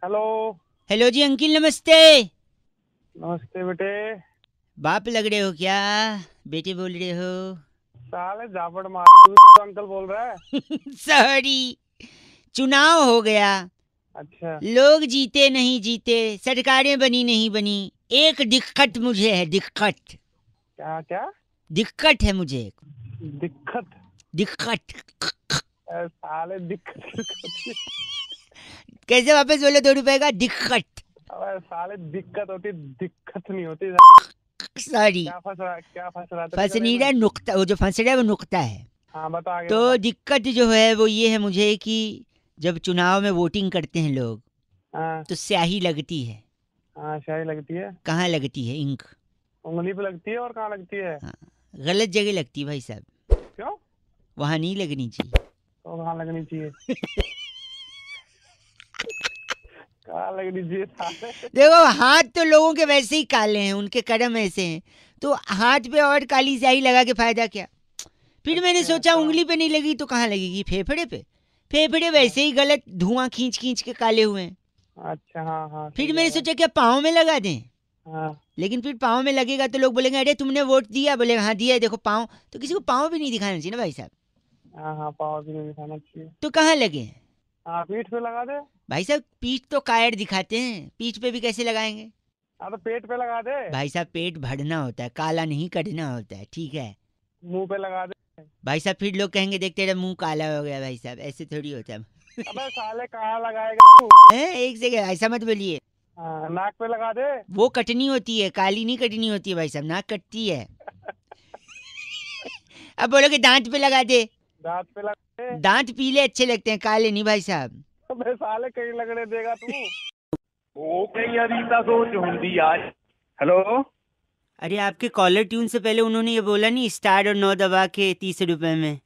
Hello. Hello जी uncle, नमस्ते। नमस्ते बेटे। बाप लग रहे हो क्या? बेटे बोल रहे हो? साले झापड़ मार अंकल बोल रहा है। सॉरी, चुनाव हो गया। अच्छा। लोग जीते नहीं जीते, सरकारें बनी नहीं बनी, एक दिक्कत मुझे है। दिक्कत क्या क्या? दिक्कत है मुझे। दिक्कत? दिक्कत साले दिक्कत। कैसे वापस बोलो 2 रुपए का? दिक्कत। अबे साले दिक्कत होती, दिक्कत नहीं होती। सॉरी, क्या फंस रहा तेरे फंस गले नहीं रहा, में? नुक्ता, वो जो फंस रहा है वो नुक्ता है। हाँ बता, आगे तो बता। दिक्कत जो है वो ये है मुझे कि जब चुनाव में वोटिंग करते हैं लोग हाँ तो स्याही लगती है। हाँ, शाही लगती है। कहाँ लगती है? इंक। उंगली पे लगती है और कहाँ लगती है? हाँ, गलत जगह लगती है भाई साहब। क्यों? वहां नहीं लगनी चाहिए। तो कहाँ लगनी चाहिए? कहाँ लगनी चाहिए साले? देखो, हाथ तो लोगों के वैसे ही काले हैं, उनके कर्म ऐसे हैं, तो हाथ पे और काली स्याही लगा के फायदा क्या? फिर मैंने अच्छा सोचा तो उंगली पे नहीं लगी तो कहाँ लगेगी? फेफड़े पे। फेफड़े वैसे ही गलत धुआं खींच खींच के काले हुए हैं। अच्छा, हाँ हाँ, सही फिर कह मैंने रहा है। सोचा क्या पाँव में लगा दें। हाँ लेकिन फिर पाँव में लगेगा तो लोग बोलेंगे अरे तुमने वोट दिया, बोलेगा हाँ दिया है, देखो पाँव। तो किसी को पाँव भी नहीं दिखाना चाहिए ना भाई साहब। हाँ हाँ, पावर भी नहीं दिखाना चाहिए। तो कहाँ लगे? हाँ, पीठ पे लगा दे। भाई साहब पीठ तो कायर दिखाते हैं, पीठ पे भी कैसे लगाएंगे? हाँ तो पेट पे लगा दे। भाई साहब पेट भरना होता है, काला नहीं करना होता है, ठीक है? मुंह पे लगा दे। भाई साहब फिर लोग कहेंगे देख तेरा मुंह काला हो गया। भाई साहब ऐसे थोड़ी होता है। अबे साले कहाँ लगाएगा तू? एक सेकंड, ऐसा मत बोलिए। हाँ, नाक पे लगा दे। वो कटनी होती है, काली नहीं कटनी होती है भाई साहब, नाक कटती है। अब बोलोगे दांत पे लगा दे। दांत पे लगा दे। दांत पीले अच्छे लगते हैं, काले नहीं भाई साहब। अबे साले कहीं लगने देगा तू? वो कहीं अरीता सोच होंगी यार। हेलो। अरे आपके कॉलर ट्यून से पहले उन्होंने ये बोला नहीं, स्टार और 9 दबा के 30 रुपए में?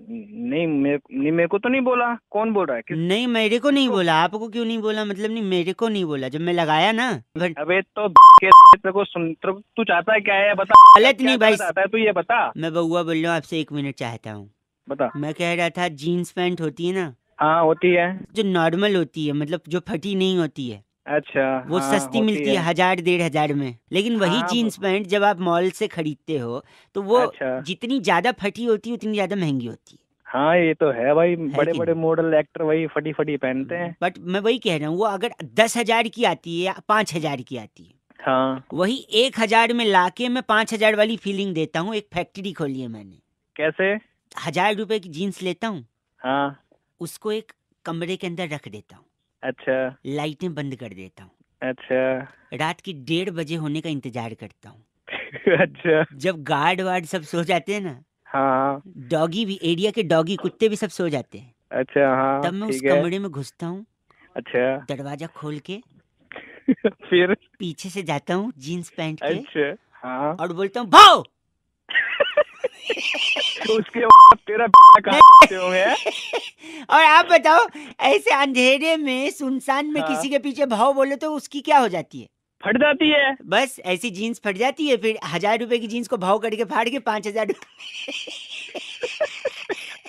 मेरे को तो नहीं बोला। कौन बोल रहा है? नहीं मेरे को नहीं किसको? बोला, आपको क्यों नहीं बोला? मतलब नहीं, मेरे को नहीं बोला जब मैं लगाया ना। अबे तो के तेरे को सुन, तू चाहता है क्या है बता? गलत क्या नहीं भाई। करना चाहता है तू, ये बता। मैं बउआ बोल रहा हूँ आपसे, 1 मिनट चाहता हूँ। बता। मैं कह रहा था जीन्स पैंट होती है ना, हाँ होती है। जो नॉर्मल होती है, मतलब जो फटी नहीं होती है, अच्छा। वो हाँ सस्ती होती मिलती है है। 1000 1,500 में। लेकिन वही हाँ जीन्स पैंट जब आप मॉल से खरीदते हो तो वो अच्छा। जितनी ज्यादा फटी होती है उतनी ज्यादा महंगी होती हाँ ये तो है भाई, है बड़े कि बड़े नहीं? मॉडल एक्टर वही फटी फटी पहनते हैं। बट मैं वही कह रहा हूँ, वो अगर 10,000 की आती है या 5,000 की आती है, हाँ। वही 1,000 में लाके मैं 5,000 वाली फीलिंग देता हूँ। एक फैक्ट्री खोली है मैंने। कैसे? 1,000 रुपए की जीन्स लेता हूँ, हाँ। उसको एक कमरे के अंदर रख देता हूँ, अच्छा। लाइटें बंद कर देता हूँ, अच्छा। रात की 1:30 बजे होने का इंतजार करता हूँ। अच्छा। जब गार्ड वार्ड सब सो जाते हैं ना, हाँ। डॉगी भी, एरिया के डॉगी कुत्ते भी सब सो जाते हैं, अच्छा। हाँ तब मैं उस ठीक है। कमरे में घुसता हूँ, अच्छा। दरवाजा खोल के फिर? पीछे से जाता हूँ जीन्स पहन के अच्छा। हाँ। और बोलता हूँ भाव। उसके बाद तेरा कहाँ से होंगे? और आप बताओ, ऐसे अंधेरे में सुनसान में हाँ, किसी के पीछे भाव बोले तो उसकी क्या हो जाती है? फट जाती है। बस ऐसी जीन्स फट जाती है। फिर 1,000 रुपए की जीन्स को भाव करके फाड़ के 5,000।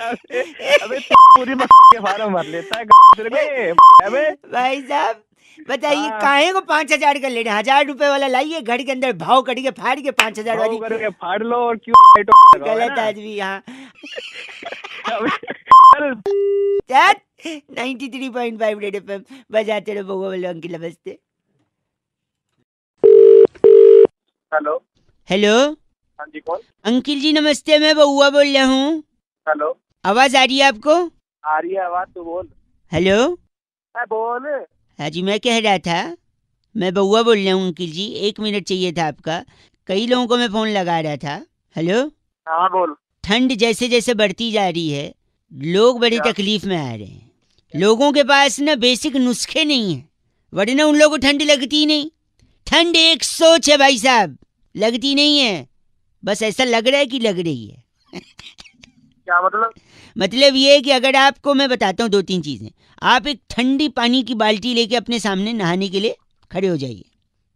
अबे अबे तू पूरी के फार्म भर लेता है तेरे को ये। अबे भाई साहब बताइए हाँ, काहे को 5,000 का ले रहे हैं? 1,000 रुपए वाला लाइए, घर के अंदर भाव करके फाड़ के 5,000 भाव वाली। करके फाड़ लो और क्यों लगाओ, है गलत ना? आदमी यहाँ। अबे चल। 93.5 रेड एफएम बजाते रहो। बउआ बोलो अंकिल नमस्ते। हेलो। हेलो हाँ जी, कौन? अंकिल जी नमस्ते, मैं बउआ बोल रहा हूँ। हेलो। आवाज आ रही है आपको? आ रही है आवाज, तू बोल। हेलो। बोल। हाँ जी, मैं कह रहा था, मैं बउआ बोल रहा हूँ अंकिल जी, 1 मिनट चाहिए था आपका। कई लोगों को मैं फोन लगा रहा था। हेलो। हाँ बोल। ठंड जैसे जैसे बढ़ती जा रही है, लोग बड़ी क्या? तकलीफ में आ रहे हैं। लोगों के पास ना बेसिक नुस्खे नहीं है, वरना उन लोगों को ठंड लगती ही नहीं। ठंड एक सोच है भाई साहब, लगती नहीं है, बस ऐसा लग रहा है कि लग रही है। क्या मतलब? मतलब ये है कि अगर आपको मैं बताता हूँ 2-3 चीजें, आप एक ठंडी पानी की बाल्टी लेके अपने सामने नहाने के लिए खड़े हो जाइए,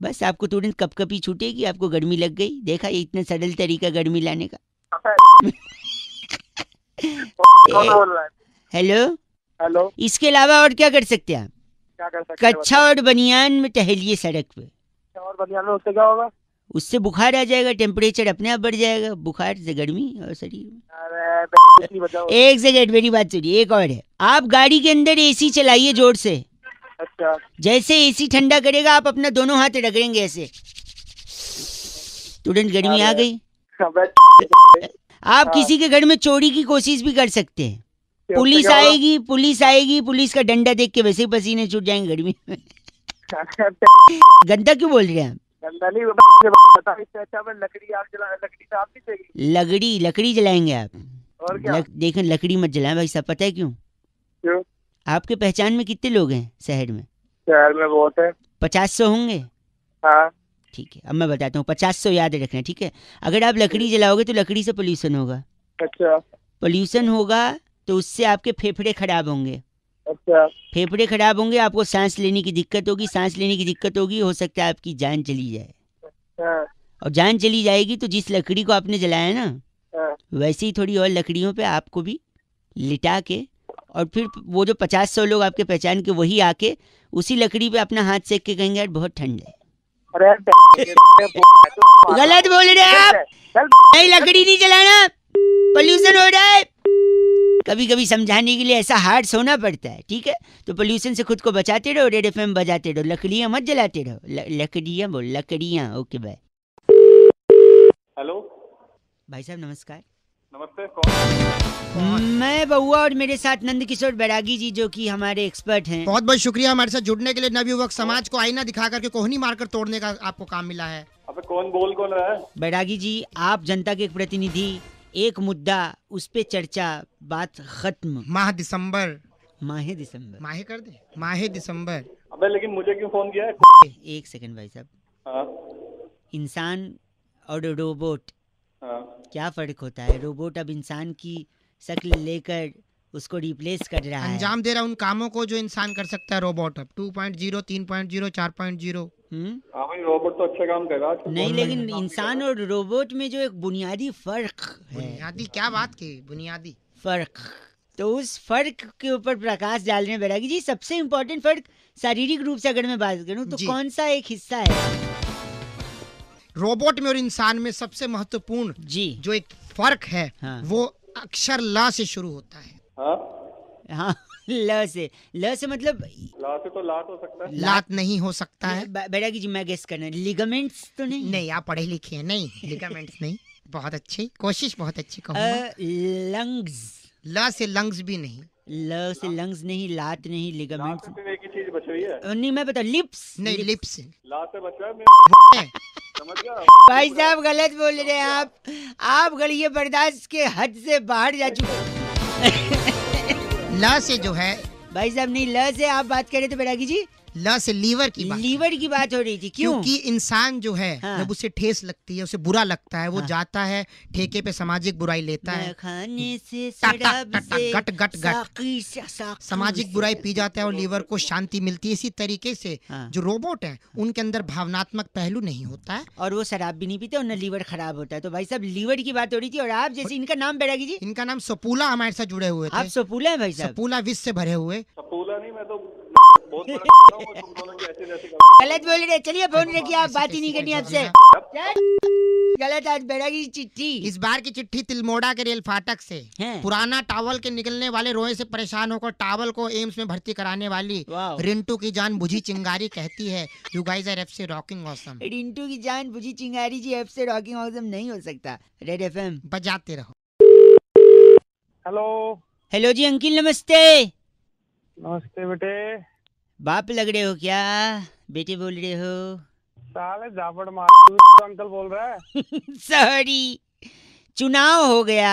बस आपको तुरंत कपकपी छूटेगी, आपको गर्मी लग गई। देखा, ये इतना सरल तरीका गर्मी लाने का। कौन बोल रहा है? हेलो। हेलो। इसके अलावा और क्या कर सकते हैं आप? क्या कर सकते हैं? कच्छा और बनियान में टहलिए सड़क पे, बताओ। और बनियान में उससे क्या होगा? उससे बुखार आ जाएगा, टेम्परेचर अपने आप बढ़ जाएगा, बुखार से गर्मी और शरीर में। अरे कुछ नहीं बचाओ। एक सेकेंड मेरी बात सुनिए, एक और है। आप गाड़ी के अंदर एसी चलाइए जोर से। अच्छा। जैसे एसी ठंडा करेगा आप अपना दोनों हाथ रगड़ेंगे ऐसे, तुरंत गर्मी आ गई। आप किसी के घर में चोरी की कोशिश भी कर सकते हैं, पुलिस आएगी, पुलिस का डंडा देख के वैसे ही पसीने छूट जाएंगे गर्मी में। गंदा क्यों बोल रहे हैं आप? गंदा नहीं बता, इससे अच्छा मैं लकड़ी आग जला, लकड़ी तो आप नहीं चाहिए। लकड़ी जलाएंगे आप? और क्या? देखें, लकड़ी मत जलाएं भाई साहब, पता है क्यों? क्यों? आपके पहचान में कितने लोग हैं शहर में? शहर में बहुत है। 50-100 होंगे। हाँ ठीक है, अब मैं बताता हूँ, 50-100 याद रखना, ठीक है? अगर आप लकड़ी जलाओगे तो लकड़ी से पोल्यूशन होगा। अच्छा। पोल्यूशन होगा तो उससे आपके फेफड़े खराब होंगे। अच्छा। फेफड़े खराब होंगे, आपको सांस लेने की दिक्कत होगी, सांस लेने की दिक्कत होगी, हो सकता है आपकी जान चली जाए। हाँ। और जान चली जाएगी तो जिस लकड़ी को आपने जलाया ना, हाँ। वैसे ही थोड़ी और लकड़ियों पे आपको भी लिटा के, और फिर वो जो 50-100 लोग आपके पहचान के, वही आके उसी लकड़ी पे अपना हाथ सेक के कहेंगे यार बहुत ठंड है। अरे गलत बोल रहे हैं आप, नहीं लकड़ी नहीं जलाना, पोल्यूशन हो रहा है। कभी कभी समझाने के लिए ऐसा हार्ड होना पड़ता है, ठीक है? तो पोल्यूशन से खुद को बचाते रहो, रेड एफएम बजाते रहो, लकड़ियां मत जलाते रहो। लकड़ियां बोल, लकड़ियां। Okay bye. हेलो भाई साहब नमस्कार। नमस्ते। कौन? मैं बउआ और मेरे साथ नंद किशोर बैरागी जी, जो कि हमारे एक्सपर्ट हैं। बहुत बहुत शुक्रिया हमारे साथ जुड़ने के लिए। नवयुवक समाज को आईना दिखा करके कोहनी मारकर तोड़ने का आपको काम मिला है। अबे कौन बोल कौन रहा है? बैरागी जी, आप जनता के एक प्रतिनिधि, एक मुद्दा, उस पे चर्चा, बात खत्म। माह दिसंबर, माहे दिसंबर, माहे कर दे, माहे दिसंबर। अबे लेकिन मुझे क्यों फोन किया है? एक सेकंड भाई साहब, हाँ इंसान और रोबोट हाँ। क्या फर्क होता है? रोबोट अब इंसान की शक्ल लेकर उसको रिप्लेस कर रहा है, अंजाम दे रहा उन कामों को जो इंसान कर सकता है रोबोट। अब 2.0, 3.0, 4.0। हाँ भाई रोबोट तो अच्छा काम कर रहा है। नहीं, लेकिन इंसान और रोबोट में जो एक बुनियादी फर्क है, बुनियादी क्या बात की बुनियादी फर्क, तो उस फर्क के ऊपर प्रकाश डाल रहे हैं बैरागी जी। सबसे इम्पोर्टेंट फर्क शारीरिक रूप से अगर मैं बात करूं तो जी। कौन सा एक हिस्सा है? रोबोट में और इंसान में सबसे महत्वपूर्ण जी जो एक फर्क है, हाँ। वो अक्षर ला से शुरू होता है। हाँ हाँ, ल से मतलब ला से तो लात हो सकता है। लात नहीं हो सकता है। बैरागी जी मैं गेस करना, लिगामेंट्स तो नहीं? नहीं, आप पढ़े लिखे हैं। नहीं, लिगामेंट्स नहीं। बहुत अच्छी कोशिश, बहुत अच्छी कहूँगा। लंग्स, ल से लंग्स भी नहीं। ल से लंग्स नहीं, लात नहीं, लिगामेंट्स लात से एक ही चीज बच रही है। नहीं। मैं बता, लिप्स नहीं, लिप्स। ला से बच रहा है है। समझ गया? भाई साहब गलत बोल रहे हैं आप गलिए बर्दाश्त के हद से बाहर जा चुके। ल से जो है, भाई साहब नहीं, ल से आप बात कर रहे थे बैरागी जी, ल से लीवर की बात। लीवर की बात हो रही थी। क्यों? क्योंकि इंसान जो है हाँ। जब उसे ठेस लगती है, उसे बुरा लगता है, वो हाँ। जाता है ठेके पे सामाजिक बुराई लेता है, खाने से टक, टक, शराब टक, से गट, गट, गट। साकी साकी सामाजिक से। बुराई पी जाता है और लीवर को शांति मिलती है। इसी तरीके से हाँ। जो रोबोट है उनके अंदर भावनात्मक पहलू नहीं होता है। और वो शराब भी नहीं पीते और न लीवर खराब होता है। तो भाई साहब लीवर की बात हो रही थी, और आप जैसे, इनका नाम बैरागी जी? इनका नाम सपूला हमारे साथ जुड़े हुए आप थे। सपूला है भाई साहब? सपूला विष से भरे हुए। सपूला नहीं, मैं तो बहुत बड़ा करता हूँ, तुम दोनों की ऐसे जैसे करता गलत बोल रहे हैं। चलिए फोन रखिए, आप बात ही नहीं करनी आपसे। गलत। आज बैरागी की चिट्ठी। इस बार की चिट्ठी तिलमोड़ा के रेल फाटक से। हैं? पुराना टावल के निकलने वाले रोए से परेशान होकर टावल को एम्स में भर्ती कराने वाली वाह। रिंटू की जान बुझी चिंगारी कहती है, यू गाइस आर एफ से रॉकिंग ऑसम। रिंटू की जान बुझी चिंगारी जी, एफ से रॉकिंग ऑसम नहीं हो सकता। रेड एफएम बजाते रहो। हेलो हेलो जी अंकिल नमस्ते। नमस्ते बेटे। बाप लग रहे हो क्या? बेटे बोल रहे हो? साले जापड़ मार अंकल बोल रहा है। सॉरी, चुनाव हो गया,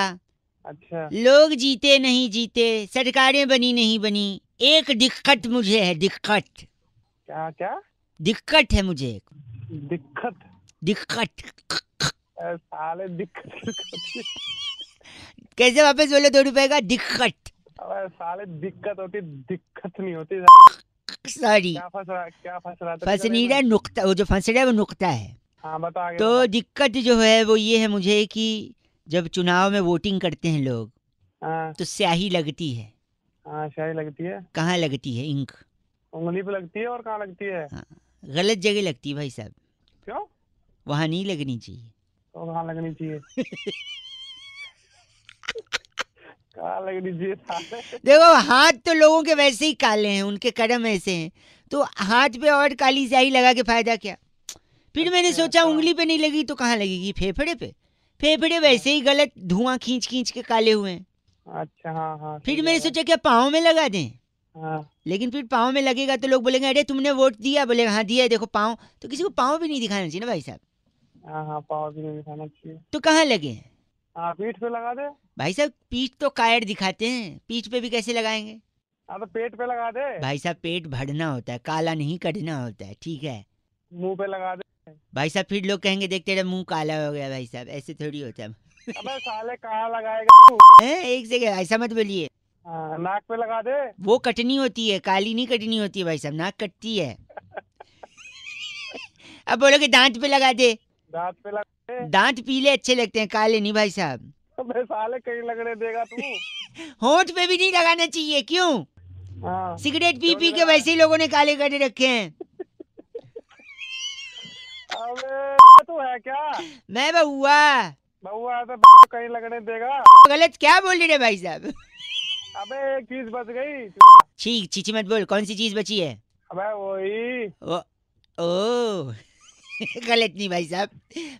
अच्छा लोग जीते नहीं जीते, सरकारें बनी नहीं बनी, एक दिक्कत मुझे है, दिक्कत क्या क्या दिक्कत है मुझे, दिक्कत? दिक्कत। साले दिक्कत कैसे वापस बोलो 2 रुपए का? दिक्कत। अबे साले दिक्कत होती, दिक्कत नहीं होती। सॉरी, क्या फंस रहा था? फंस नहीं रहा, नुक्ता, वो जो फंस रहा है वो नुक्ता है। हाँ बता आगे तो बता। दिक्कत जो है वो ये है मुझे कि जब चुनाव में वोटिंग करते हैं लोग, हाँ तो स्याही लगती है। हाँ शाही लगती है। कहाँ लगती है? इंक। उंगली पे लगती है और कहाँ लगती है? हाँ, गलत जगह लगती है भाई साहब, क्यों? वहाँ नहीं लगनी चाहिए। तो कहाँ लगनी चाहिए? कहाँ लगनी चाहिए साले? देखो हाथ तो लोगों के वैसे ही काले हैं, उनके कर्म ऐसे हैं, तो हाथ पे और काली स्याही लगा के फायदा क्या। फिर मैंने सोचा उंगली पे नहीं लगी तो कहाँ लगेगी, फेफड़े पे। फेफड़े वैसे ही गलत धुआं खींच खींच के काले हुए हैं। अच्छा हाँ हाँ। फिर मैंने सोचा क्या पाँव में लगा दें, हाँ लेकिन फिर पाँव में लगेगा तो लोग बोलेंगे अरे तुमने वोट दिया, बोलेगा हाँ दिया, देखो पाँव, तो किसी को पाँव भी नहीं दिखाना चाहिए ना भाई साहब। हाँ हाँ, पाँव भी नहीं दिखाना चाहिए। तो कहाँ लगे हैं हाँ, पीठ पे लगा दे। भाई साहब, पीठ तो कायर दिखाते हैं, पीठ पे भी कैसे लगाएंगे हाँ तो पेट पे लगा दे। भाई साहब। पेट भरना होता है, काला नहीं करना होता है, ठीक है मुंह पे लगा दे। भाई साहब। फिर लोग कहेंगे देखते रहे मुंह काला हो गया, भाई साहब ऐसे थोड़ी होता है। अबे साले कहाँ लगाएगा तू? एक सेकंड, ऐसा मत बोलिए। हाँ, नाक पे लगा दे। वो कटनी होती है, काली नहीं कटनी होती है भाई साहब, नाक कटती है। अब बोलोगे दांत पे लगा दे, दांत पे लगा दे। दांत पीले अच्छे लगते हैं, काले नहीं भाई साहब। अबे साले कहीं लगने देगा तू? होंठ पे भी नहीं लगाना चाहिए, क्यों? हाँ। सिगरेट पी पी के वैसे ही लोगों ने काले कर रखे हैं। अबे तू है क्या? मैं बहुआ। बउआ तो कहीं लगने देगा? गलत क्या बोल रहे भाई साहब? अबे एक चीज बच गई। ठीक चीची मत बोल, कौन सी चीज बची है? अबे वही। ओ गलत नहीं भाई साहब,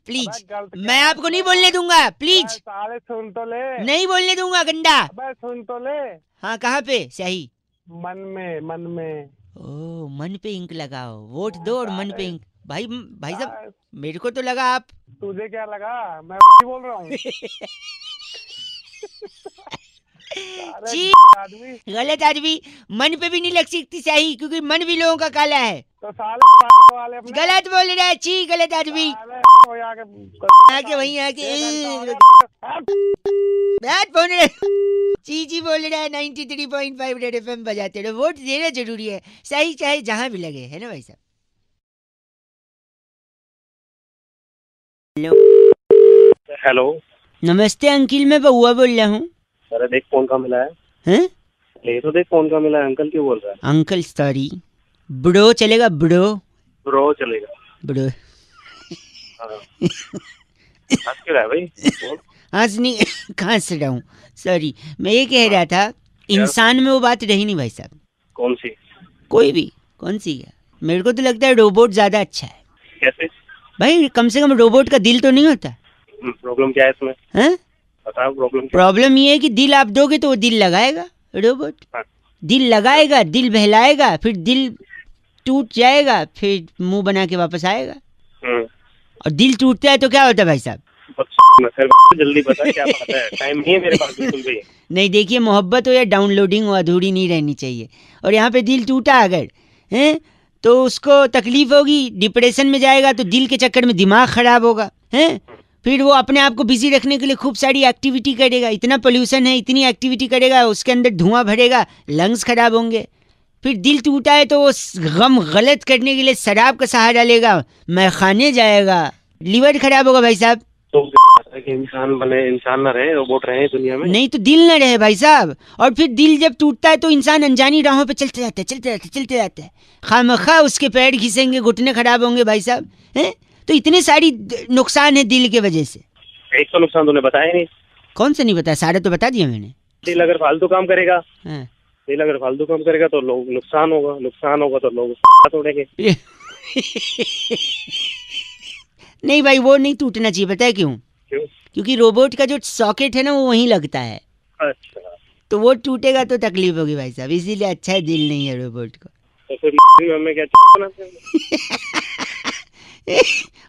प्लीज अबे गलत क्या? मैं आपको नहीं बोलने दूंगा, प्लीज अबे साले सुन तो ले। नहीं बोलने दूंगा गंदा। अबे सुन तो ले। हाँ कहाँ पे सही? मन में, मन में। ओ मन पे इंक लगाओ, वोट दो और मन पे इंक। भाई भाई साहब मेरे को तो लगा आप तुझे क्या लगा मैं बोल रहा हूँ? जी आदमी। गलत आदमी। मन पे भी नहीं लग सकती स्याही, क्योंकि मन भी लोगों का काला है। तो साले वाले अपने गलत बोल रहा है, ची गलत आदमी। साले आके वहीं आके आके बात बोल रहे, जी बोल रहा है। 93.5 रेड एफएम बजाते रहो, वोट देना जरूरी है, सही चाहे जहाँ भी लगे, है ना भाई साहब। हेलो। नमस्ते अंकिल, मैं बउआ बोल रहा हूँ। अरे देख फोन कहाँ मिला है? हैं? ले तो देख फोन कहाँ मिला है। अंकल क्यों बोल रहा है? अंकल सॉरी, ब्रो चलेगा? ब्रो ब्रो चलेगा। ब्रो हाँ। हंस क्यों रहा है भाई? हंस नहीं कहाँ से रहा हूँ, सॉरी। मैं ये कह रहा था, इंसान में वो बात रही नहीं भाई साहब। कौन सी? कोई भी, कौन सी है? मेरे को तो लगता है रोबोट ज्यादा अच्छा है। कैसे? भाई कम से कम रोबोट का दिल तो नहीं होता। प्रॉब्लम क्या है इसमें? हैं? बताओ प्रॉब्लम क्या? प्रॉब्लम ये है कि दिल आप दोगे तो वो दिल लगाएगा रोबोट। हाँ। दिल लगाएगा, दिल बहलाएगा, फिर दिल टूट जाएगा, फिर मुंह बना के वापस आएगा। और दिल टूटता है तो क्या होता है भाई साहब? जल्दी बता क्या बात है? टाइम नहीं है मेरे पास बिल्कुल भी। नहीं देखिए, मोहब्बत हो या डाउनलोडिंग हो, अधूरी नहीं रहनी चाहिए। और यहाँ पे दिल टूटा अगर हैं तो उसको तकलीफ होगी, डिप्रेशन में जाएगा, तो दिल के चक्कर में दिमाग खराब होगा, हैं? फिर वो अपने आप को बिजी रखने के लिए खूब सारी एक्टिविटी करेगा। इतना पोल्यूशन है, इतनी एक्टिविटी करेगा, उसके अंदर धुआं भरेगा, लंग्स खराब होंगे। फिर दिल टूटा है तो वो गम गलत करने के लिए शराब का सहारा लेगा, मैखाने जाएगा, लीवर खराब होगा भाई साहब। तो इंसान बने, इंसान ना रहे, रोबोट रहे दुनिया में। नहीं तो दिल ना रहे भाई साहब। और फिर दिल जब टूटता है तो इंसान अनजानी राहों पे चलते जाते हैं, खामखा उसके पैर घिसेंगे, घुटने खराब होंगे भाई साहब, हैं? तो इतने सारी नुकसान है दिल के वजह से। एक तो नुकसान तूने बताया नहीं। कौन सा नहीं बताया? सारा तो बता दिया मैंने। दिल अगर फालतू काम करेगा, हाँ। दिल अगर फालतू काम करेगा तो लोग नुकसान होगा, नुकसान होगा तो लोग तोड़ेंगे। नहीं भाई वो नहीं टूटना चाहिए, पता है क्यों? क्यों? क्योंकि रोबोट का जो सॉकेट है ना वो वहीं लगता है। अच्छा। तो वो टूटेगा तो तकलीफ होगी भाई साहब, इसीलिए अच्छा है दिल नहीं है रोबोट को। तो फिर हमें क्या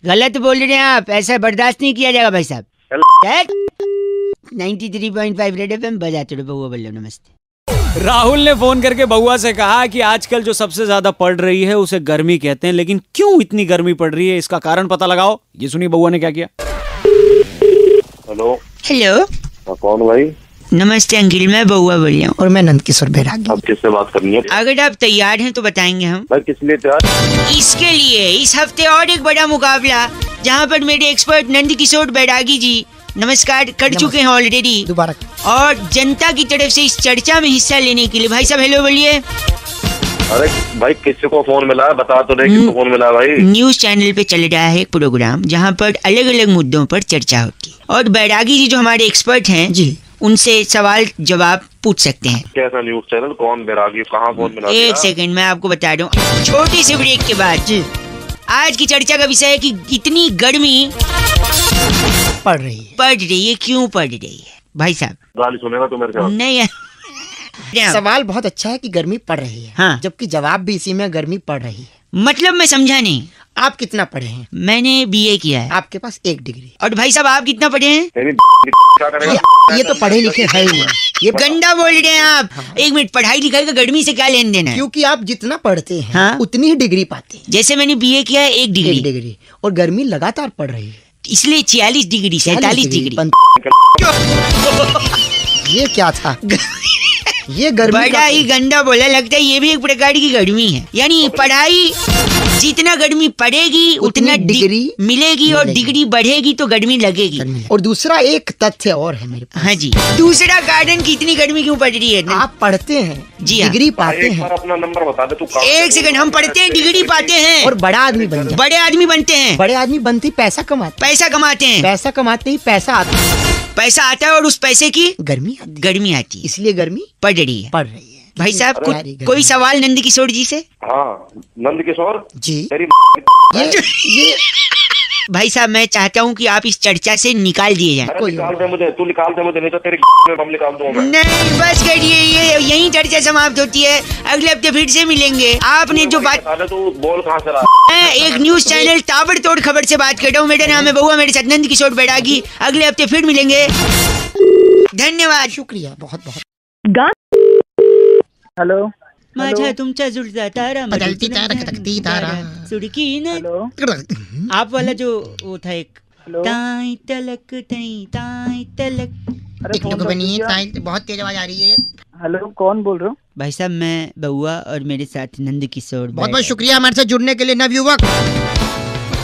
गलत बोल रहे हैं आप, ऐसा बर्दाश्त नहीं किया जाएगा भाई साहब। 93.5 रेड एफएम बजाते रहो, बउआ बोलो नमस्ते। राहुल ने फोन करके बउआ से कहा कि आजकल जो सबसे ज्यादा पड़ रही है उसे गर्मी कहते हैं, लेकिन क्यों इतनी गर्मी पड़ रही है इसका कारण पता लगाओ। ये सुनिए बउआ ने क्या किया। हेलो। हेलो कौन भाई? नमस्ते अंकिल, मैं बउआ बोल रहा हूँ। और मैं नंदकिशोर बैरागी। अब किससे बात करनी है? अगर आप तैयार हैं तो बताएंगे हम। भाई किस लिए तैयार? इसके लिए इस हफ्ते और एक बड़ा मुकाबला, जहाँ पर मेरे एक्सपर्ट नंदकिशोर बैरागी जी नमस्कार कर चुके हैं ऑलरेडी, दोबारा। और जनता की तरफ से इस चर्चा में हिस्सा लेने के लिए भाई साहब हेलो बोलिए। अरे भाई किसी को फोन मिला है बता तो नहीं किसको फोन मिला है भाई। न्यूज चैनल पे चल रहा है एक प्रोग्राम जहाँ पर अलग अलग मुद्दों पर चर्चा होती है और बैरागी जी जो हमारे एक्सपर्ट हैं जी उनसे सवाल जवाब पूछ सकते हैं। कैसा न्यूज चैनल कौन बैरागी कहाँ फोन मिला एक सेकंड मैं आपको बता दूं छोटी सी ब्रेक के बाद। जी आज की चर्चा का विषय है कि इतनी गर्मी पड़ रही है, क्यों पड़ रही है भाई साहब? गाली सुनेगा तू मेरे से? नहीं सवाल बहुत अच्छा है कि गर्मी पड़ रही है, हाँ। जबकि जवाब भी इसी में गर्मी पड़ रही है। मतलब मैं समझा नहीं। आप कितना पढ़े हैं? मैंने बीए किया है। आपके पास 1 डिग्री। और भाई साहब आप कितना पढ़े हैं? तेरी क्या करेगा? ये तो पढ़े लिखे है ही नहीं, ये गंदा बोल रहे हैं आप। एक मिनट, पढ़ाई लिखाई का गर्मी से क्या लेन देन है? क्योंकि आप जितना पढ़ते हैं हाँ? उतनी ही डिग्री पाते हैं। जैसे मैंने बीए किया है 1 1 डिग्री, डिग्री और गर्मी लगातार पड़ रही है, इसलिए 46 डिग्री 47 डिग्री। ये क्या था? ये गर्मी बड़ा ही गंदा बोला, लगता है ये भी एक प्रकार की गर्मी है। यानी पढ़ाई जितना गर्मी पड़ेगी उतना डिग्री मिलेगी और डिग्री बढ़ेगी तो गर्मी लगेगी। और दूसरा एक तथ्य और है मेरे पास। हाँ जी, दूसरा कारण की इतनी गर्मी क्यों पड़ रही है? आप पढ़ते हैं जी हाँ। डिग्री पाते एक बार हैं अपना नंबर बता दे तू। एक सेकंड, हम पढ़ते हैं डिग्री पाते हैं और बड़ा आदमी बन जाते बड़े आदमी बनते हैं, बड़े आदमी बनते ही पैसा कमाते पैसा कमाते हैं, पैसा कमाते ही पैसा आता है, पैसा आता है और उस पैसे की गर्मी आती है। गर्मी आती है, इसलिए गर्मी पड़ रही है। पड़ रही है। भाई साहब प्यारी गर्मी। कोई सवाल नंद किशोर जी से? हाँ नंद किशोर जी तेरी ये भाई साहब मैं चाहता हूँ कि आप इस चर्चा से निकाल दिए जाएं। अरे निकाल दे मुझे, तू निकाल दे मुझे, नहीं तो तेरी हम निकाल दूंगा मैं। नहीं बस करिए, ये यही चर्चा समाप्त होती है। अगले हफ्ते फिर से मिलेंगे। आपने जो बात, बता दे तू बोल कहाँ से रहा। मैं एक न्यूज चैनल ताबड़तोड़ खबर से बात कर रहा हूँ। मेरा नाम है बउआ, मेरे साथ नंद किशोर बैरागी। अगले हफ्ते फिर मिलेंगे, धन्यवाद। शुक्रिया बहुत बहुत। हेलो माझा तुमचा जुळता तारा बदलती तारा खटकती तारा सुड़की न। हेलो आप वाला जो वो था एक हेलो। ताई तलक ताई तलक। अरे फोन रख बनिए दिया। बहुत तेज आवाज आ रही है। हेलो कौन बोल रहे हो? भाई साहब मैं बउआ और मेरे साथ नंद किशोर। बहुत बहुत शुक्रिया हमारे साथ जुड़ने के लिए नवयुवक।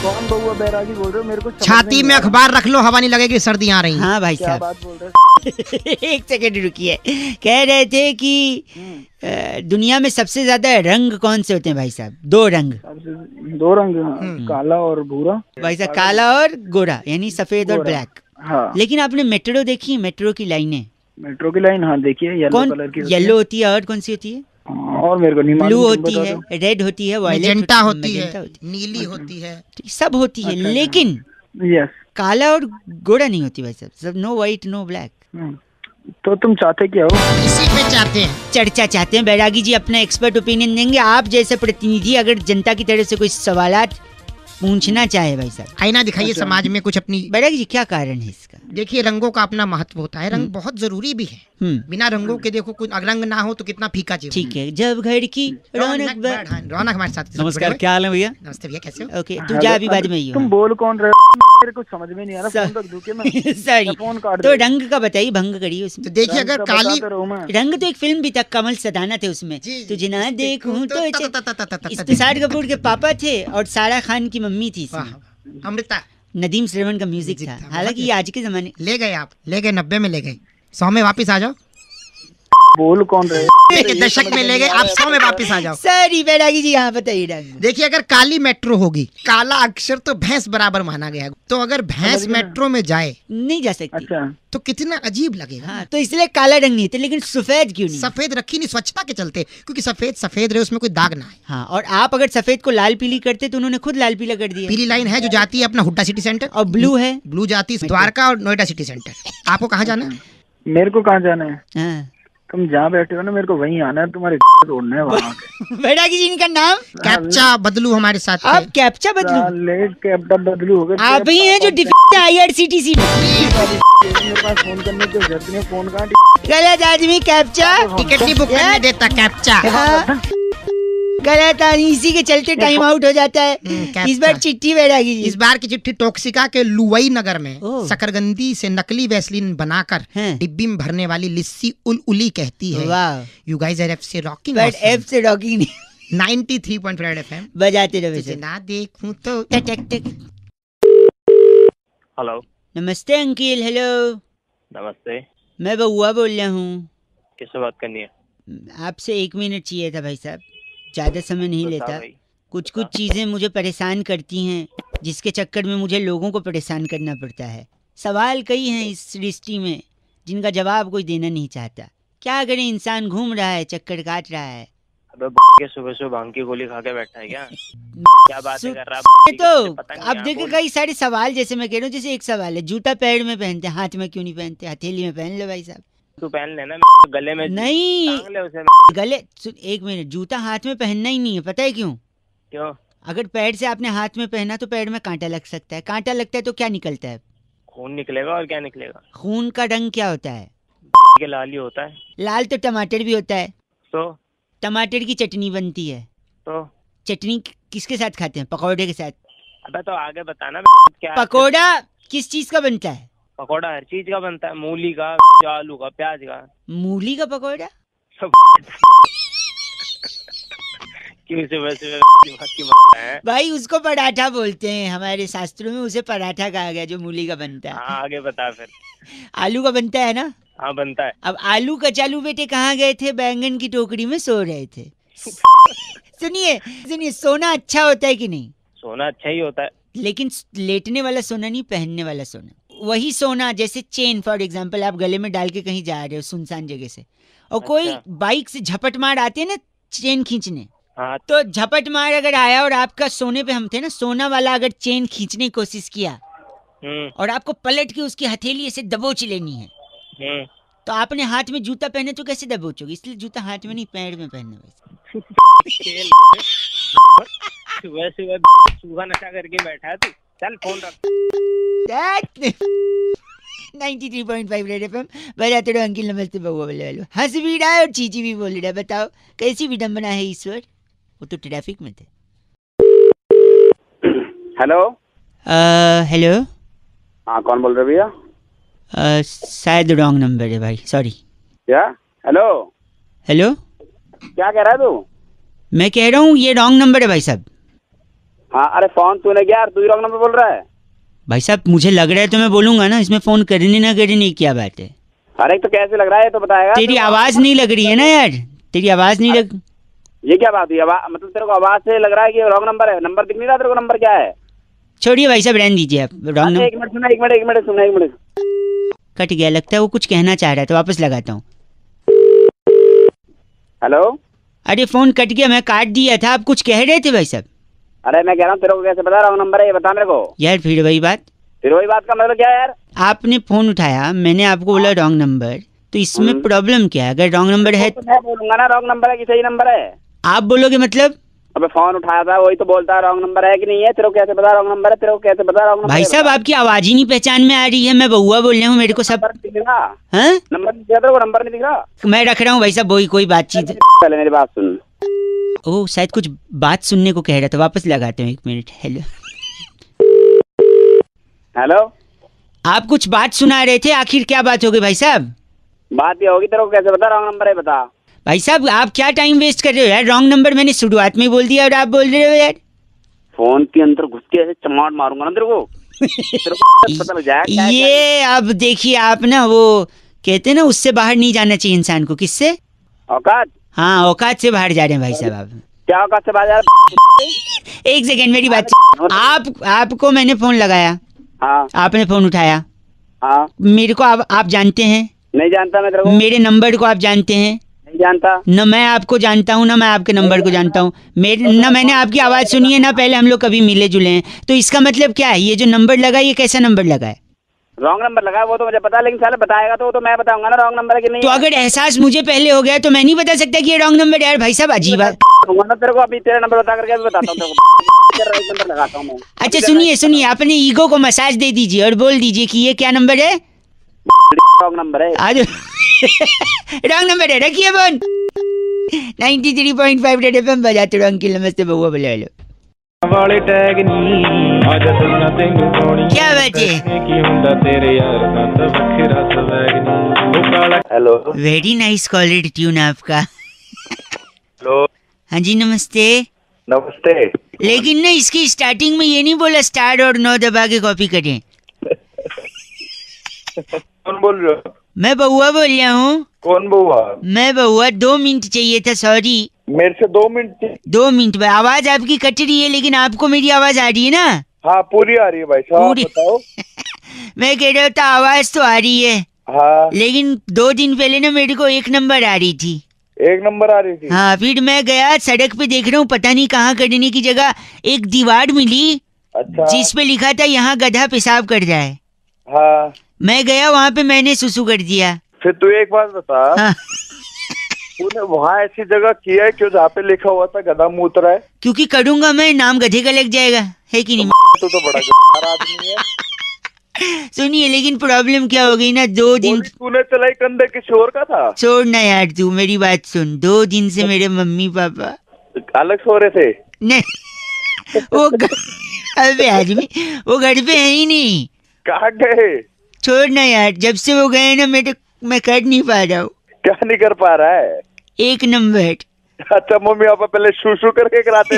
कौन बउआ बैरागी बोल रहे हो? मेरे को समझ छाती नहीं में आ रहा। अखबार रख लो, हवा नहीं लगेगी, सर्दी आ रही है। हाँ भाई क्या साहब बात बोल रहे हो? एक सेकंड रुकिए। कह रहे थे कि दुनिया में सबसे ज्यादा रंग कौन से होते हैं भाई साहब? 2 रंग। 2 रंग, काला और भूरा। भाई साहब काला और गोरा, यानी सफेद और गोरा। ब्लैक। हाँ लेकिन आपने मेट्रो देखी? मेट्रो की लाइनें मेट्रो की लाइन, हाँ देखिए येलो कौन? कलर की होती येलो होती है और कौन सी होती है? है। और मेरे को नहीं ब्लू मालूम, तुम होती बता है, दो। रेड होती है, वायलेट मैजेंटा होती मैजेंटा है, नीली होती है। सब होती है। अच्छा, लेकिन यस। काला और गोरा नहीं होती भाई साहब। सब नो व्हाइट नो ब्लैक। तो तुम चाहते क्या हो? इसी पे चाहते हैं। चर्चा चाहते हैं। बैरागी जी अपना एक्सपर्ट ओपिनियन देंगे। आप जैसे प्रतिनिधि अगर जनता की तरफ से कोई सवालात पूछना चाहे भाई साहब। आईना दिखाइए समाज में कुछ अपनी। बैरागी जी क्या कारण है इसका? देखिए रंगों का अपना महत्व होता है, रंग बहुत जरूरी भी है। बिना रंगों के देखो कुछ रंग ना हो तो कितना फीका जीवन। ठीक है, जब घर की रौनक रौनक हमारे साथ। नमस्कार, क्या हाल है भैया? नमस्ते भैया, कैसे हो? ओके तू जा, अभी बाद में ही तुम हो। बोल कौन रहे हो? मेरे को समझ में नहीं आ रहा। फोन रख दूं क्या मैं? सॉरी, फोन काट तो दे। रंग का बताइए, भंग करिए उसमें। तो देखिए अगर रंग का काली बताता रहूं मैं। रंग तो एक फिल्म भी था, कमल सदाना थे उसमें। जी, तुझे ना देखूं तो तो इस्तिसार कपूर के पापा थे और सारा खान की मम्मी थी इसमें। अमृता नदीम श्रवण का म्यूजिक था। हालांकि ये आज के जमाने। ले गए, आप ले गए, 90 में ले गए, 100 में वापस आ जाओ। बोल कौन रहे? दशक में ले गए, आप 100 में वापस आ जाओ। सॉरी बैरागी जी, यहाँ बताइए रंग। देखिए अगर काली मेट्रो होगी, काला अक्षर तो भैंस बराबर माना गया है, तो अगर भैंस मेट्रो में जाए नहीं जा सकती। अच्छा तो कितना अजीब लगेगा। हाँ, तो इसलिए काला रंग नहीं थे, लेकिन सफेद क्यों नहीं? सफेद रखी नहीं स्वच्छता के चलते, क्योंकि सफेद सफेद रहे, उसमें कोई दाग ना आए। हाँ, और आप अगर सफेद को लाल पीली करते तो उन्होंने खुद लाल पीला कर दिया। पीली लाइन है जो जाती है अपना हुड्डा सिटी सेंटर, और ब्लू है, ब्लू जाती है द्वारका और नोएडा सिटी सेंटर। आपको कहाँ जाना है? मेरे को कहाँ जाना है? हाँ। तुम जहाँ बैठे हो ना, मेरे को वहीं आना है। तुम्हारे तोड़ना है वहाँ के। बैरागी जी इनका नाम? कैप्चा बदलू हमारे साथ आप थे। कैप्चा बदलू? साले कैप्टा बदलू हो गए। आप ही हैं जो डिफेक्ट IRCTC में। मेरे पास फोन करने की जरूरत नहीं है। फोन कहाँ? गलत आदमी कैप्चा। टिकट नहीं बुक करने देता कैप्चा। हाँ, गलत आदमी, इसी के चलते टाइम आउट हो जाता है। कैप्चा। इस बार चिट्ठी बैरागी जी। इस बार की चिट्ठी टोक्सिका के लुवई नगर में ओह। शकरगंदी से नकली वैसलीन बनाकर हैं। डिब्बी में भरने वाली लिस्सी उली कहती है। वाह, यू गाइस आर एफ से रॉकिंग बट एफ से रॉकिंग नहीं, 93.5 FM। बजाते रहो तुझे सर। ना देखूं तो टक टक टक। हेलो नमस्ते अंकिल। हेलो, नमस्ते, मैं बउआ बोल रहा हूँ। किससे बात करनी है? आपसे 1 मिनट चाहिए था भाई साहब। ज़्यादा समय नहीं बता लेता। भाई। कुछ कुछ चीज़ें मुझे परेशान करती हैं, जिसके चक्कर में मुझे लोगों को परेशान करना पड़ता है। सवाल कई हैं इस सृष्टि में जिनका जवाब कोई देना नहीं चाहता। क्या करें, इंसान घूम रहा है, चक्कर काट रहा है। अबे के सुबह सुबह भांग की गोली खा के बैठा है क्या? क्या बातें कर रहा है? तो पता नहीं अब यार, देखो बोल। कई सारे सवाल, जैसे मैं कह रहा हूँ, जैसे एक सवाल है, जूता पैर में पहनते हैं, हाथ में क्यों नहीं पहनते? हथेली में पहन लो भाई साहब। तू पहन लेना, गले में नहीं, टांग ले उसे। गले एक मिनट, जूता हाथ में पहनना ही नहीं है, पता है क्यों? क्यों? अगर पैर से आपने हाथ में पहना तो पैर में कांटा लग सकता है। कांटा लगता है तो क्या निकलता है? खून निकलेगा और क्या निकलेगा? खून का रंग क्या होता है? के लाल ही होता है। लाल तो टमाटर भी होता है। तो टमाटर की चटनी बनती है। तो चटनी किसके साथ खाते हैं? पकौड़े के साथ। अबे तो आगे बताना क्या? पकौड़ा किस चीज का बनता है? पकौड़ा हर चीज का बनता है, मूली का, आलू का, प्याज का। मूली का पकौड़ा? क्यों सुबह सुबह है? भाई उसको पराठा बोलते हैं, हमारे शास्त्रों में उसे पराठा कहा गया जो मूली का बनता है। हाँ आगे बता फिर। आलू का बनता है ना? हाँ बनता है। अब आलू कचालू बेटे कहाँ गए थे? बैंगन की टोकरी में सो रहे थे। सुनिए सुनिए, सोना अच्छा होता है कि नहीं? सोना अच्छा ही होता है। लेकिन लेटने वाला सोना नहीं, पहनने वाला सोना। वही सोना, जैसे चेन फॉर एग्जांपल, आप गले में डाल के कहीं जा रहे हो सुनसान जगह से, और कोई अच्छा। बाइक से झपट मार आते हैं ना चेन खींचने, हाँ तो झपट मार अगर आया और आपका सोने पे हम थे ना, सोना वाला अगर चेन खींचने की कोशिश किया और आपको पलट के उसकी हथेली ऐसे दबोच लेनी है, तो आपने हाथ में जूता पहने तो कैसे दबोचोगे? इसलिए जूता हाथ में नहीं, पैर में पहनना। वैसे सुबह सुबह सुबह नशा करके बैठा है तू। चल फोन रख। 93.5 रेड एफएम बजाते रहो। अंकिल नमस्ते, बउआ बोले हेलो। हंस भी रहा है और चीची भी बोल रहा है। बताओ कैसी विडम्बना है ईश्वर। वो तो ट्रैफिक में थे। हेलो। हेलो। हाँ कौन बोल रहे भैया? शायद रॉन्ग नंबर है भाई, सॉरी। क्या? हेलो। हेलो, क्या कह रहा है तू? मैं कह रहा हूँ ये रॉन्ग नंबर है भाई साहब। हाँ अरे फोन तूने क्या यार, तू ही रॉन्ग नंबर बोल रहा है। भाई साहब मुझे लग रहा है तो मैं बोलूंगा ना, इसमें फोन करने ना करने की क्या बात है? अरे तो कैसे लग रहा है ये तो बताएगा। तेरी आवाज नहीं लग रही है ना यार, तेरी आवाज नहीं लग। ये क्या बात हुई? मतलब तेरे को आवाज से लग रहा है कि रॉन्ग नंबर है? नंबर दिख नहीं रहा तेरे को? नंबर क्या है? छोड़िए भाई साहब, रहने दीजिए आप। Wrong number. एक मिनट सुना, एक मिनट सुना, एक मिनट। कट गया लगता है, वो कुछ कहना चाह रहा है तो वापस लगाता हूँ। हेलो। अरे फोन कट गया, मैं काट दिया था, आप कुछ कह रहे थे भाई साहब। अरे मैं कह रहा हूँ तेरे को कैसे पता रॉन्ग नंबर है, ये बता मेरे को। यार फिर वही बात, फिर वही बात का मतलब क्या है यार? आपने फोन उठाया, मैंने आपको बोला रॉन्ग नंबर, तो इसमें प्रॉब्लम क्या है? अगर रॉन्ग नंबर है तो मैं बोलूंगा ना रॉन्ग नंबर है कि सही नंबर है। आप बोलोगे मतलब? अबे फोन उठाया था वही तो बोलता है रॉन्ग नंबर है कि नहीं है। तेरे को कैसे पता रॉन्ग नंबर है? तेरे को कैसे पता रॉन्ग नंबर? भाई साहब आपकी आवाज ही नहीं पहचान में आ रही है, मैं बउआ बोल रहा हूँ, मेरे को सब। दिख रहा? हाँ? नंबर नहीं दिख रहा तेरे को? नंबर नहीं दिख रहा? मैं रख रहा हूँ भाई साहब, वही कोई बातचीत। पहले मेरी बात सुन। ओह शायद कुछ बात सुनने को कह रहा था, वापस लगाते हैं 1 मिनट। हेलो। हेलो। आप कुछ बात सुना रहे थे, आखिर क्या बात हो गई भाई साहब? बात ये होगी, तेरे को कैसे पता रॉन्ग नंबर है? बता भाई साहब आप क्या टाइम वेस्ट कर रहे हो यार? रॉन्ग नंबर मैंने शुरुआत में ही बोल दिया और आप बोल रहे हो यार। फोन के अंदर घुस के ऐसे चमाट मारूंगा ना तेरे को। तेरे को पता लग जाएगा क्या है, क्या ये अब देखिए आप ना, वो कहते हैं ना उससे बाहर नहीं जाना चाहिए इंसान को। किससे? औकात। हाँ औकात से बाहर जा रहे हैं भाई साहब आप। क्या औकात से बाहर? एक सेकेंड मेरी बात। आपको मैंने फोन लगाया, हाँ आपने फोन उठाया, हाँ। मेरे को आप जानते हैं? नहीं जानता मैं तेरे को। मेरे नंबर को आप जानते हैं? नहीं जानता। न मैं आपको जानता हूँ, ना मैं आपके नंबर को जानता हूँ। ना मैंने आपकी आवाज सुनी है, ना पहले हम लोग कभी मिले जुले हैं। तो इसका मतलब क्या है? ये जो नंबर लगा ये कैसा नंबर लगा है? रॉन्ग नंबर लगा वो तो मुझे पता है, लेकिन साला बताएगा तो मैं बताऊंगा ना रॉन्ग नंबर है कि नहीं। तो अगर एहसास मुझे पहले हो गया तो मैं नहीं बता सकता कि ये रॉन्ग नंबर है यार। भाई साहब अजीब बात। तेरे को अभी तेरा नंबर बता करके अभी बताता हूँ तेरे को। तेरा राइट नंबर लगाता हूँ मैं। अच्छा सुनिए, अपने ईगो को मसाज दे दीजिए और बोल दीजिए कि ये क्या नंबर है? रॉन्ग नंबर है। आज रॉन्ग नंबर है, रखिए फोन। 93.5 रेड एफएम बजाते रहो। अंकिल नमस्ते, बउआ बोले हेलो। वाले टैग नी आज दुनिया तेनू पानी क्या बात है? की हुंदा तेरे यार दा तो वखरा स्वैग नी ओ काला। Hello. Very nice quality tune आपका। हेलो। हाँ जी नमस्ते। नमस्ते। लेकिन ना इसकी स्टार्टिंग में ये नहीं बोला स्टार और 9 दबा के कॉपी करें। कौन बोल रहे हो? मैं बउआ बोल रहा हूँ। कौन बउआ? मैं बउआ, 2 मिनट चाहिए था, सॉरी। मेरे से 2 मिनट। 2 मिनट में आवाज आपकी कट रही है, लेकिन आपको मेरी आवाज आ रही है ना? हाँ पूरी आ रही है भाई साहब, आप पूरी। बताओ। मैं कह रहा था आवाज तो आ रही है, हाँ लेकिन 2 दिन पहले ना मेरे को 1 नंबर आ रही थी। 1 नंबर आ रही थी। हाँ, फिर मैं गया सड़क पे, देख रहा हूँ पता नहीं कहाँ करने की जगह एक दीवार मिली अच्छा। जिस पे लिखा था यहाँ गधा पेशाब कर रहा है। हाँ मैं गया वहाँ पे, मैंने सुसु कर दिया। फिर तू एक बात बता, हाँ, तूने वहाँ ऐसी जगह किया है क्यों जहाँ पे लिखा हुआ था गधा मूत रहा है? क्योंकि करूंगा मैं, नाम गधे का लग जाएगा, है कि नहीं? तू तो बड़ा गद्दार आदमी है। सुनिए, लेकिन प्रॉब्लम क्या हो गई ना, 2 दिन। गोली तूने चलाई कंधे किसी और का था? छोड़ ना यार, तू मेरी बात सुन। 2 दिन से मेरे मम्मी पापा अलग सो रहे थे? नहीं, अबे आदमी, वो घर पे है ही नहीं। कहाँ गए? छोड़ ना यार, जब से वो गए ना मैं कर नहीं पा रहा हूँ। क्या नहीं कर पा रहा है? 1 नंबर। अच्छा, मम्मी पापा पहले शू करके कराते?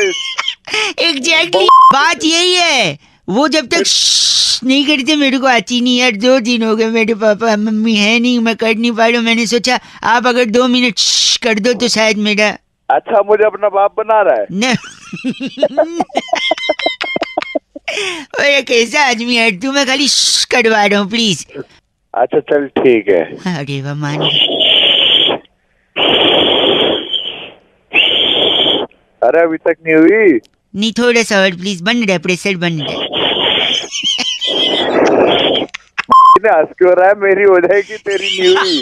एग्जैक्टली, बात यही है। वो जब तक नहीं करते मेरे को आती नहीं यार। 2 दिन हो गए, मेरे पापा मम्मी है नहीं, मैं कर नहीं पा रहा हूँ। मैंने सोचा आप अगर 2 मिनट कर दो तो शायद मेरा। अच्छा, मुझे अपना बाप बना रहा है? न अरे कैसा आदमी है तू, मैं खाली करवा रहा हूँ प्लीज। अच्छा चल ठीक है। अरे वाह, मान। अरे अभी तक नहीं हुई? नहीं, थोड़ा सा और प्लीज, बन रहा है, प्रेशर बन रहा है। हंस क्यों रहा है? मेरी हो जाएगी, तेरी नहीं हुई।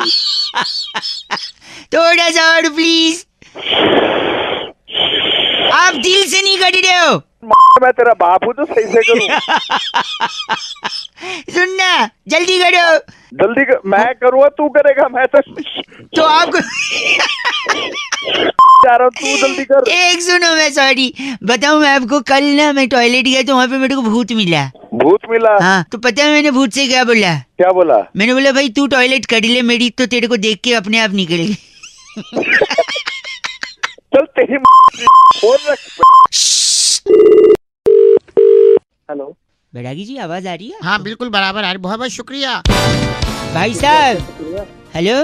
थोड़ा सा और प्लीज। आप दिल से नहीं कर रहे हो। मैं तेरा बाप हूँ तो सही से करूँ। सुनना, जल्दी करो। जल्दी कर, मैं करूँगा तू करेगा? मैं तो आपको जा रहा हूँ, तू जल्दी कर। एक सुनो, मैं सॉरी बताऊं मैं आपको, कल ना मैं टॉयलेट गया तो वहाँ पे मेरे को भूत मिला। भूत मिला? हाँ, तो पता है मैंने भूत से क्या बोला? क्या बोला? मैंने बोला भाई तू टॉयलेट कर ले मेरी, तो तेरे को देख के अपने आप निकल गई। चल तेरी फोन रख। हेलो बैरागी जी, आवाज आ रही है? हाँ बिल्कुल बराबर आ रही, बहुत बहुत शुक्रिया भाई साहब। हेलो।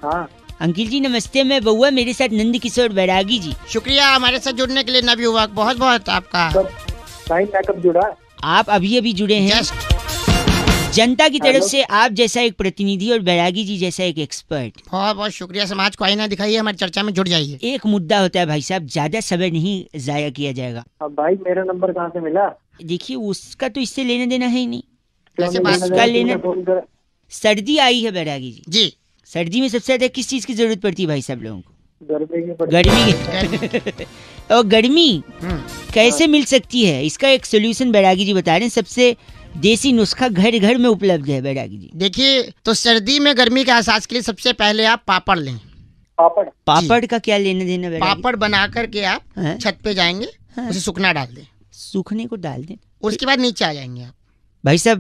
हाँ अंकिल जी नमस्ते, मैं बउआ, मेरे साथ नंद किशोर बैरागी जी। शुक्रिया हमारे साथ जुड़ने के लिए नवयुवक, बहुत बहुत आपका। भाई मैं कब जुड़ा? आप अभी जुड़े हैं। जस्ट जनता की तरफ से आप जैसा एक प्रतिनिधि और बैरागी जी जैसा एक एक्सपर्ट। बहुत बहुत शुक्रिया, समाज को आईना दिखाइए, हमारी चर्चा में जुड़ जाइए। एक मुद्दा होता है भाई साहब, ज्यादा समय नहीं जाया किया जाएगा। अब भाई मेरा नंबर कहाँ से मिला? देखिए, उसका तो इससे लेना देना है ही नहीं। कैसे बात इसका लेना, सर्दी आई है बैरागी जी। जी, सर्दी में सबसे ज्यादा किस चीज की जरूरत पड़ती है भाई साहब लोगों को? गर्मी गर्मी। और गर्मी कैसे मिल सकती है, इसका एक सोल्यूशन बैरागी जी बता रहे हैं। सबसे देसी नुस्खा घर घर में उपलब्ध है बैरागी जी। देखिए, तो सर्दी में गर्मी के एहसास के लिए सबसे पहले आप पापड़ लें। पापड़ का क्या लेना देना बैरागी? पापड़ बना करके आप हाँ? छत पे जाएंगे, हाँ? उसे सूखना डाल दें, सूखने को डाल दें। और उसके बाद नीचे आ जाएंगे आप। भाई साहब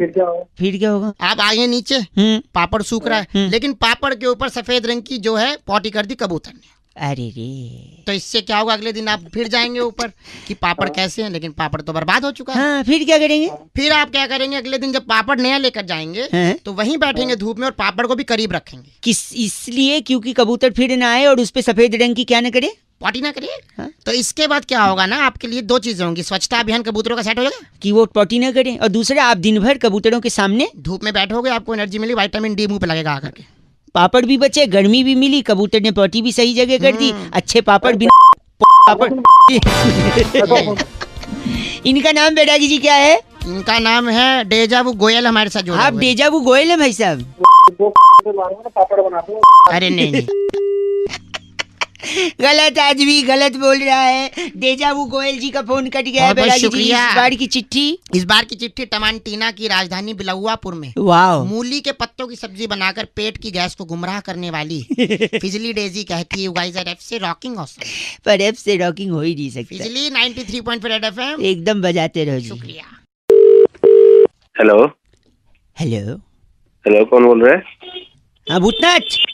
फिर क्या होगा? आप आइए नीचे, पापड़ सूख रहा है, लेकिन पापड़ के ऊपर सफेद रंग की जो है पॉटी कर दी कबूतर ने। अरे रे, तो इससे क्या होगा, अगले दिन आप फिर जाएंगे ऊपर कि पापड़ कैसे हैं, लेकिन पापड़ तो बर्बाद हो चुका है। हाँ, फिर क्या करेंगे? फिर आप क्या करेंगे, अगले दिन जब पापड़ नया लेकर जाएंगे हाँ? तो वहीं बैठेंगे धूप में और पापड़ को भी करीब रखेंगे। किस इसलिए? क्योंकि कबूतर फिर ना आए और उस पे सफेद रंग की क्या न करे, पॉटी ना करिए। हाँ? तो इसके बाद क्या होगा ना, आपके लिए 2 चीजें होंगी। स्वच्छता अभियान कबूतरों का सेट हो जाएगा कि वो पॉटी ना करे, और दूसरा आप दिन भर कबूतरों के सामने धूप में बैठोगे, आपको एनर्जी मिली, विटामिन डी मुंह पे लगेगा आकर के। पापड़ भी बचे, गर्मी भी मिली, कबूतर ने पॉटी भी सही जगह कर दी। अच्छे पापड़ भी पापड़। इनका नाम बैरागी जी क्या है? इनका नाम है डेजावू गोयल, हमारे साथ जुड़े आप हुए। डेजावू गोयल है भाई साहब? अरे नहीं, गलत आदमी गलत बोल रहा है। डेजावू गोयल जी का फोन कट गया है। बहुत बहुत बैरागी जी, शुक्रिया। इस बार की चिट्ठी, इस बार की चिट्ठी टमांटीना की राजधानी बिलौवापुर में वाह, मूली के पत्तों की सब्जी बनाकर पेट की गैस को गुमराह करने वाली फिजली डेजी कहती है, "You guys are FC rocking awesome." पर एफ से रॉकिंग हो ही नहीं सकता। फिजली 93.4 रेड FM। एकदम बजाते रहो जी। शुक्रिया। Hello hello. हेलो, कौन बोल रहे हैं? हाँ, भूतनाथ।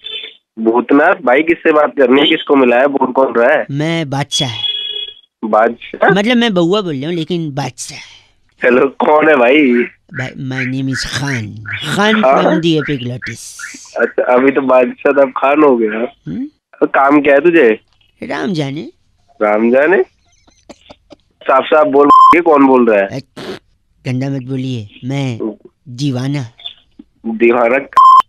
भूतनाथ भाई, किससे बात करनी है? किसको मिला है? बोल कौन रहा है? मैं बादशाह, बादशाह? मतलब मैं बउआ बोल रहा हूँ लेकिन बादशाह। हेलो, कौन है भाई? My name is Khan, Khan हाँ? From the epiglottis. अच्छा, अभी तो बादशाह अब खान हो गया। हम्म? काम क्या है तुझे? राम जाने। राम जाने। साफ साफ बोल, ये कौन बोल रहा है? गंदा मत बोलिए, मैं दीवाना। दीवाना?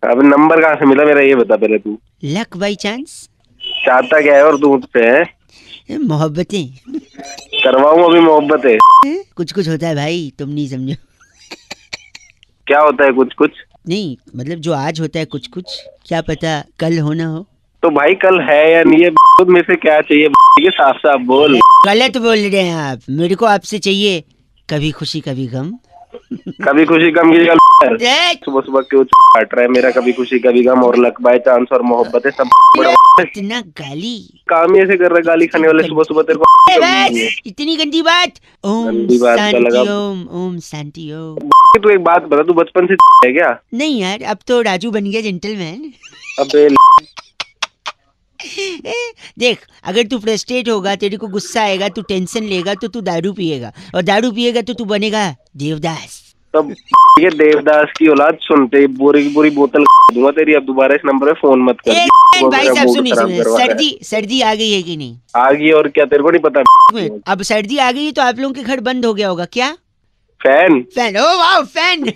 अब नंबर कहाँ से मिला मेरा, ये बता पहले तू। Luck by chance. चाहता क्या है और तू मुझसे है? मोहब्बतें करवाऊं अभी मोहब्बत है? कुछ कुछ होता है भाई, तुम नहीं समझो। क्या होता है कुछ कुछ? नहीं मतलब जो आज होता है कुछ कुछ, क्या पता कल होना हो। तो भाई कल है या नहीं है, मेरे से क्या चाहिए? ये साफ साफ बोल। गलत बोल रहे हैं आप, मेरे को आपसे चाहिए कभी खुशी कभी गम। कभी खुशी गम की जगह सुबह सुबह क्यों काट रहा है मेरा? कभी खुशी कभी गम और लक बाय चांस और मोहब्बत है सब। इतना गाली काम ही ऐसे कर रहा है, गाली खाने वाले सुबह सुबह तेरे को। इतनी गंदी बात। ओम गंदी बात का शांति लगा। ओम, ओम शांति ओम। तू एक बात बता, तू बचपन से है क्या? नहीं यार, अब तो राजू बन गया जेंटलमैन। अबे देख, अगर तू फ्रस्ट्रेट होगा, तेरे को गुस्सा आएगा, तू टेंशन लेगा तो तू दारू पिएगा, और दारू पिएगा तो तू बनेगा देवदास। तब ये देवदास की औलाद सुनते पूरी की पूरी बोतल दूंगा तेरी। अब दोबारा इस नंबर पे फोन मत कर। भाई साहब सुनिए, सर्दी आ गई है कि नहीं? आ गई, और क्या तेरे को नहीं पता? अब सर्दी आ गई तो आप लोगों के घर बंद हो गया होगा क्या? फैन? फैन, ओ वाह फैन।